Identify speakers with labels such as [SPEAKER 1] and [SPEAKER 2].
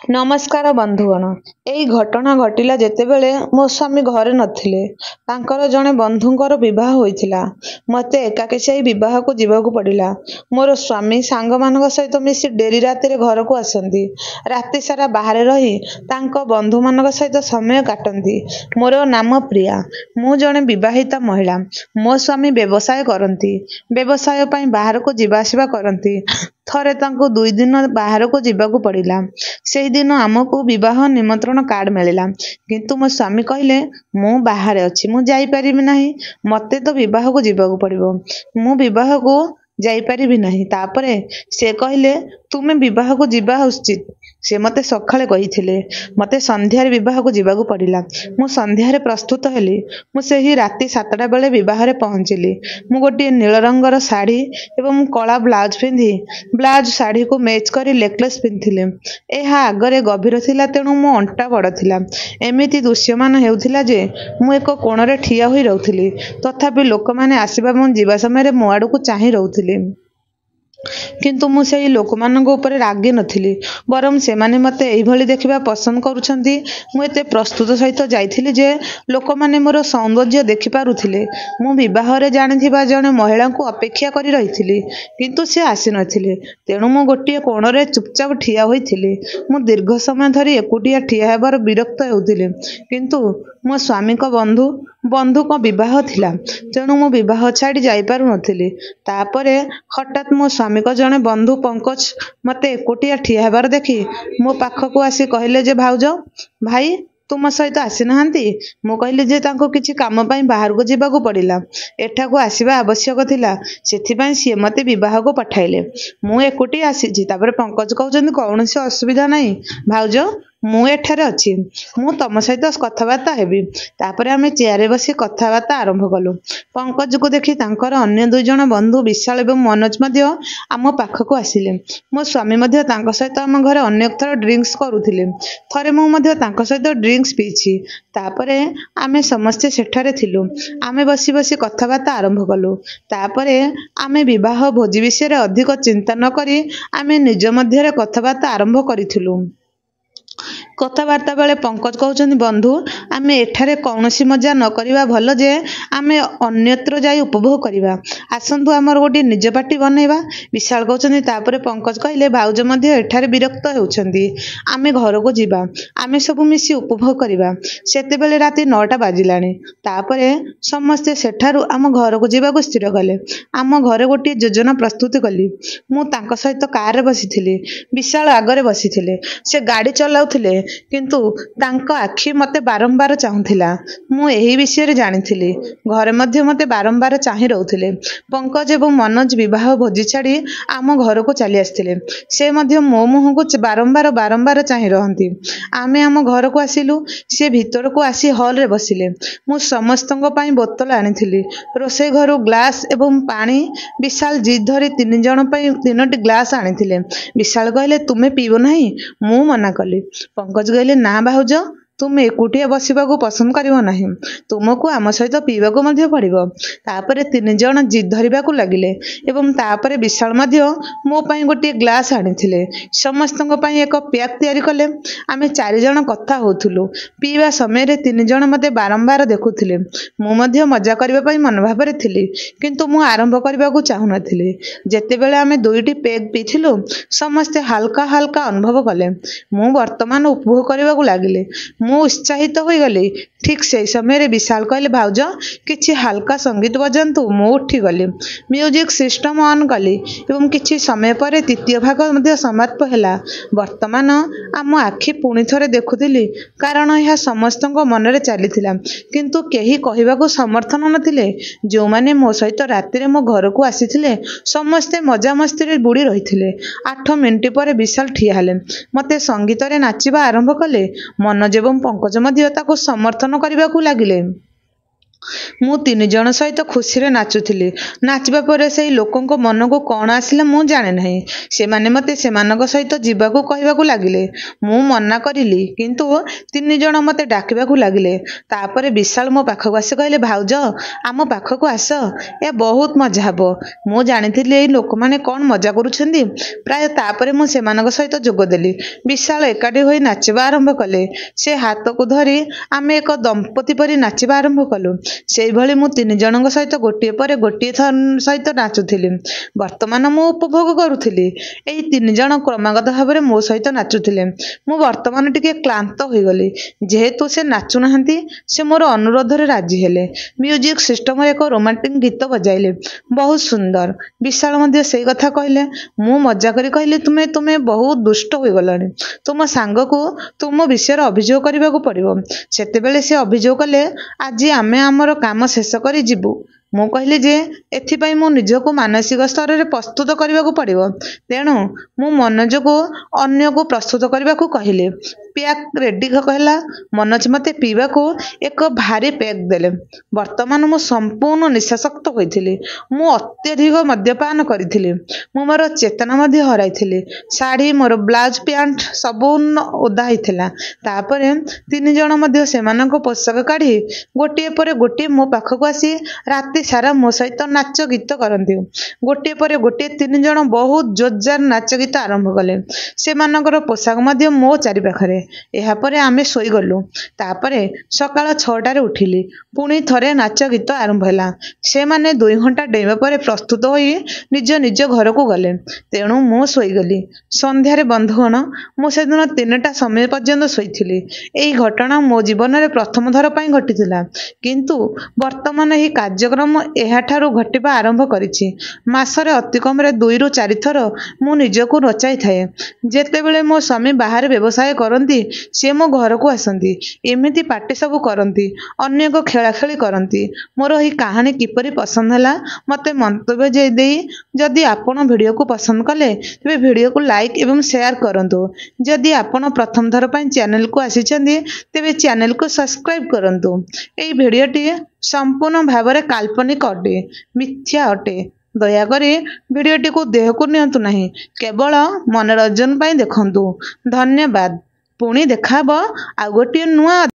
[SPEAKER 1] नमस्कार बंधुगण। एई घटना घटिला जेतेबेले मो स्वामी घरे नथिले। तांकर जणे बंधुंकर विवाह होइथिला। मते एकाकी सेई विवाह को जीवाकू पड़िला। मोर स्वामी सांगमानक सहित मिसी डेरी रातिरे घरकू आसंती। राति सारा बाहरे रही तांको बंधु मानक सहित समय काटंती। मोर नाम प्रिया। मु जणे विवाहिता महिला। मो स्वामी व्यवसाय करंती। व्यवसाय पई बाहरकू जीवा आसिबा करंती। थरे तांको 2 दिन बाहरकू जीवाकू पड़िला। सेही दिन आमको विवाह निमंत्रण कार्ड मिलिला। किंतु मो स्वामी कहले मु बाहर अछि, मु जाई परिबि नाही, मते तो विवाह को जीवाकू पड़िबो, मु विवाह को जाई परिबि नाही। तापरे से कहले तुमे विवाह को जीवा उचित। से मते सखाळे कहिथिले। मते संध्यारे विवाह को जीवाकू पड़िला। मु संध्यारे प्रस्तुत हेली। मु सेही राति 7टा बेले विवाह रे पहुंचिली। मु गोटे नील रंगर साड़ी एवं कला ब्लाउज पिंधि ब्लाउज साड़ी को मैच करी नेकलेस पिंधिले। एहा आगरे गभीर थिला, तेणु मो अंटा बड़ थिला। एमिति दृश्यमान हेउथिला जे मु एक कोणरे ठिया होई रहउथिली। तथापि लोकमाने आसीबा मु जीवा समय मो आडू चाहि रहउथिले। किंतु मु सेही लोकमानंग ऊपर रागी नथिली, बरम सेमाने मते एही भली देखिबा पसंद करूछंती। मु एते प्रस्तुत सहित जाइथिली जे लोकमाने मोर सौंदर्य देखि पारुथिले। मु विवाह रे जानिथिबा जणे महिला को अपेक्षा करी रहिथिली, किंतु से आसी नथिले। तेणु मु गोटिए कोणरे चुपचाप ठिया होइथिली। मु दीर्घ समय धरी एकुटिया ठिया हेबार विरक्त हेउथिली। किंतु मो स्वामी को बंधु को विवाह थिला, तेणु मु विवाह छाड़ी जाई पारु नथिली। तापरे हठात मो स्वामी को जणे बंधु पंकज मते एकुटिया ठिया हेबार देखि मो पाखकू आसी कहले जे भाउज भाई तुम सहित आसी नहांती। मु कहली जे तांको किछि काम पई बाहर को जीवाकू पड़िला, एठाकू आसीबा आवश्यक थिला, सेथिपई सिए मते विवाह को पठाइले। मु एकुटी आसीछि। तापरे पंकज कहउछन्ती कौनसी असुविधा नाही भाउज, मु एठारे अछि, मु तम सहित कथबार्ता हेबी। तापरे आमे चेयारे बसी कथबार्ता आरंभ कलु। पंकज को देखि तांकर अन्य 2 जण बंधु विशाल एवं मनोज मध्य आम पाखकू आसिले। मो स्वामी मध्य तांक सहित आम घरे अनेक थर ड्रिंक्स करुथिले। थरे मु मध्य तांक सहित ड्रिंक्स पीछि। तापरे आमे समस्ते सेठारे थिलु। आमे बसी बसी कथबार्ता आरंभ कलु। तापरे आमे विवाह भोजी विषय रे अधिक चिंता न करी आमे निज मध्यरे कथबार्ता आरंभ करिथिलु। कथबार्ता बेले पंकज कहउछन्ती बंधु आमे एठारे कौनसी मजा न करिबा भल जे आमे अन्यत्र जाई उपभोग करिबा। आसंतु आमर गोटे निज पार्टी बनैबा। विशाल कहउछन्ती। तापरे पंकज कहले भाउज मध्य एठारे विरक्त हेउछन्ती, आमे घर को जीवा, आमे सब मिसी उपभोग करिबा। सेते बेले राति 9टा बाजिलाणी। तापरे समस्ते सेठारु आम घर को जीवा को स्थिर कले। आम घरे गोटे योजना प्रस्तुत कली। मु तांक सहित कार रे बसिथिली। विशाल आगरे बसिथिले। से गाड़ी चलाउथिले, किंतु तांको आखि मते बारंबार चाहुथिला। मु एही विषय रे जानिथिली। घरे मध्य मते बारंबार चाहि रहउथिले। पंकज एवं मनोज विवाह भोजी छाड़ी आम घर को चली आस्थिले। से मध्य मो मुह को बारंबार चाहि रहंती। आमे आम घर को आसिलु। से भीतर को आसी हॉल रे बसिले। मु समस्तंग पई बोतल आनिथिली। रोसे घरु ग्लास एवं पानी विशाल जिद धरी 3 जण पई 3टी ग्लास आनिथिले। विशाल कहले तुमे पीबो नाही? मु मना कली। पंकज कहले ना भाउज, तुम एकुटिया बसिबाकू पसंद करिवो नाही, तुमको आम सहित पीबाकू मध्य पड़िबो। तापरे 3 जण जिद धरिबाकू लागिले एवं तापरे विशाल मध्य मो पई गोटे ग्लास आनिथिले। समस्तंग पई एक पैक तयारी कले। आमे 4 जण कथा होथुलु। पीबा समय रे 3 जण मते बारंबार देखुथिले। मु मध्य मजा करिबा पई मनोभाव रे थिली, किंतु मु आरंभ करिबाकू चाहु नथिली। जेतेबेले आमे 2टी पैक पीथिलु, समस्ते हल्का हल्का अनुभव कले। मु वर्तमान उपभोग करिबाकू लागिले। मु उत्साहित होई गली। ठीक से समय रे विशाल कहले भाउज किछि हल्का संगीत बजंतु। मु उठी गली। म्यूजिक सिस्टम ऑन कली एवं किछि समय पर तृतीय भाग मध्य समाप्त हैला। वर्तमान आम आखि पुणी थरे देखुथिली, कारण यह समस्तଙ୍କ मनरे चलीथिला, किंतु केही कहिबाकू समर्थन नथिले। जो माने मो सहित राति रे मो घर को आसीथिले समस्ते मजा मस्ती रे बुड़ी रहिथिले। 8 मिनिट पर विशाल ठिया हेले। मते संगीत रे नाचिबा आरंभ कले। मनोज एवं पंकज मध्य ताको समर्थन करिबाकू लागिले। ମୁଁ 3 ଜଣ ସହିତ ଖୁସିରେ ନାଚୁଥିଲି। ନାଚିବା ପରେ ସେହି ଲୋକଙ୍କ ମନକୁ କ'ଣ ଆସିଲା ମୁଁ ଜାଣେ ନାହିଁ। ସେମାନେ ମୋତେ ସେମାନଙ୍କ ସହିତ ଯିବାକୁ କହିବାକୁ ଲାଗିଲେ। ମୁଁ ମନା କରିଲି, କିନ୍ତୁ 3 ଜଣ ମୋତେ ଡାକିବାକୁ ଲାଗିଲେ। ତାପରେ ବିଶାଳ ମୋ ପାଖକୁ ଆସି କହିଲେ, ଭାଉଜ ଆମ ପାଖକୁ ଆସ, ଏ ବହୁତ ମଜା ହେବ। ମୁଁ ଜାଣିଥିଲି ଏଇ ଲୋକମାନେ କ'ଣ ମଜା କରୁଛନ୍ତି। ପ୍ରାୟ ତାପରେ ମୁଁ ସେମାନଙ୍କ ସହିତ ଯୋଗଦେଲି। ବିଶାଳ ଏକାଠି ହୋଇ ନାଚିବା ଆରମ୍ଭ କଲେ। ସେ ହାତକୁ ଧରି ଆମେ ଏକ ଦମ୍ପତି ପରି ନାଚିବା ଆରମ୍ଭ କଲୁ। ସେଇଭଳି ମୁଁ 3 ଜଣଙ୍କ ସହିତ ଗୋଟିଏ ପରେ ଗୋଟିଏ ସହିତ ନାଚୁଥିଲି। ବର୍ତ୍ତମାନ ମୁଁ ଉପଭୋଗ କରୁଥିଲି। ଏହି 3 ଜଣ କ୍ରମାଗତ ଭାବରେ ମୋ ସହିତ ନାଚୁଥିଲେ। ମୁଁ ବର୍ତ୍ତମାନ ଟିକେ କ୍ଳାନ୍ତ ହୋଇଗଲି। ଯେହେତୁ ସେ ନାଚୁନାହାନ୍ତି, ସେ ମୋର ଅନୁରୋଧରେ ରାଜି ହେଲେ। ମ୍ୟୁଜିକ୍ ସିଷ୍ଟମରେ ଏକ ରୋମାଣ୍ଟିକ୍ ଗୀତ ବଜାଇଲେ। ବହୁତ ସୁନ୍ଦର। ବିଶାଳ ମଧ୍ୟ ସେଇ କଥା କହିଲେ। ମୁଁ ମଜା କରି କହିଲି, ତୁମେ ବହୁତ ଦୁଷ୍ଟ ହୋଇଗଲଣି। ତୁମ ସାଙ୍ଗକୁ ତୁମ ବିଷୟରେ ଅଭିଯୋଗ କରିବାକୁ ପଡ଼ିବ। ସେତେବେଳେ ସେ ଅଭିଯୋଗ କଲେ, ଆଜି ଆମେ ଆମର କାମ ଶେଷ କରି ଯିବୁ। ମୁଁ କହିଲି ଯେ ଏଥିପାଇଁ ମୁଁ ନିଜକୁ ମାନସିକ ସ୍ତରରେ ପ୍ରସ୍ତୁତ କରିବାକୁ ପଡ଼ିବ। ତେଣୁ ମୁଁ ମନୋଜକୁ ଅନ୍ୟକୁ ପ୍ରସ୍ତୁତ କରିବାକୁ କହିଲି। ପ୍ୟାକ୍ ରେଡି ହେଲା। ମନୋଜ ମୋତେ ପିଇବାକୁ ଏକ ଭାରୀ ପ୍ୟାକ୍ ଦେଲେ। ବର୍ତ୍ତମାନ ମୁଁ ସମ୍ପୂର୍ଣ୍ଣ ନିଶାସକ୍ତ ହୋଇଥିଲି। ମୁଁ ଅତ୍ୟଧିକ ମଦ୍ୟପାନ କରିଥିଲି। ମୁଁ ମୋର ଚେତନା ମଧ୍ୟ ହରାଇଥିଲି। ଶାଢ଼ୀ, ମୋର ବ୍ଲାଉଜ, ପ୍ୟାଣ୍ଟ ସବୁ ଓଦା ହୋଇଥିଲା। ତାପରେ 3 ଜଣ ମଧ୍ୟ ସେମାନଙ୍କ ପୋଷାକ କାଢ଼ି ଗୋଟିଏ ପରେ ଗୋଟିଏ ମୋ ପାଖକୁ ଆସି ରାତି ସାରା ମୋ ସହିତ ନାଚ ଗୀତ କରନ୍ତି। ଗୋଟିଏ ପରେ ଗୋଟିଏ 3 ଜଣ ବହୁତ ଜୋରଦାର ନାଚ ଗୀତ ଆରମ୍ଭ କଲେ। ସେମାନଙ୍କର ପୋଷାକ ମଧ୍ୟ ମୋ ଚାରିପାଖରେ। ଏହାପରେ ଆମେ ଶୋଇଗଲୁ। ତାପରେ ସକାଳ 6ଟାରେ ଉଠିଲି। ପୁଣି ଥରେ ନାଚ ଗୀତ ଆରମ୍ଭ ହେଲା। ସେମାନେ 2 ଘଣ୍ଟା ଡେଇଁବା ପରେ ପ୍ରସ୍ତୁତ ହୋଇ ନିଜ ନିଜ ଘରକୁ ଗଲେ। ତେଣୁ ମୁଁ ଶୋଇଗଲି। ସନ୍ଧ୍ୟାରେ ବନ୍ଧୁଗଣ, ମୁଁ ସେଦିନ 3ଟା ସମୟ ପର୍ଯ୍ୟନ୍ତ ଶୋଇଥିଲି। ଏହି ଘଟଣା ମୋ ଜୀବନରେ ପ୍ରଥମ ଥର ପାଇଁ ଘଟିଥିଲା। କିନ୍ତୁ ବର୍ତ୍ତମାନ ଏହି କାର୍ଯ୍ୟକ୍ରମ ଏହାଠାରୁ ଘଟିବା ଆରମ୍ଭ କରିଛି। ମାସରେ ଅତିକମରେ 2ରୁ 4 ଥର ମୁଁ ନିଜକୁ ନଚାଇଥାଏ। ଯେତେବେଳେ ମୋ ସ୍ୱାମୀ ବାହାରେ ବ୍ୟବସାୟ କରନ୍ତି, ସେ ମୋ ଘରକୁ ଆସନ୍ତି। ଏମିତି ପାର୍ଟି ସବୁ କରନ୍ତି, ଅନେକ ଖେଳାଖେଳି କରନ୍ତି। ମୋର ଏହି କାହାଣୀ କିପରି ପସନ୍ଦ ହେଲା, ମୋତେ ମନ୍ତବ୍ୟ ଦେଇ ଯଦି ଆପଣ ଭିଡ଼ିଓକୁ ପସନ୍ଦ କଲେ, ତେବେ ଭିଡ଼ିଓକୁ ଲାଇକ୍ ଏବଂ ସେୟାର କରନ୍ତୁ। ଯଦି ଆପଣ ପ୍ରଥମ ଥର ପାଇଁ ଚ୍ୟାନେଲକୁ ଆସିଛନ୍ତି, ତେବେ ଚ୍ୟାନେଲକୁ ସବସ୍କ୍ରାଇବ୍ କରନ୍ତୁ। ଏହି ଭିଡ଼ିଓଟି ସମ୍ପୂର୍ଣ୍ଣ ଭାବରେ କାଳ୍ପନିକ ଅଟେ, ମିଥ୍ୟା ଅଟେ। ଦୟାକରି ଭିଡ଼ିଓଟିକୁ ଦେହକୁ ନିଅନ୍ତୁ ନାହିଁ, କେବଳ ମନୋରଞ୍ଜନ ପାଇଁ ଦେଖନ୍ତୁ। ଧନ୍ୟବାଦ। ପୁଣି ଦେଖାହେବ ଆଉ ଗୋଟିଏ ନୂଆ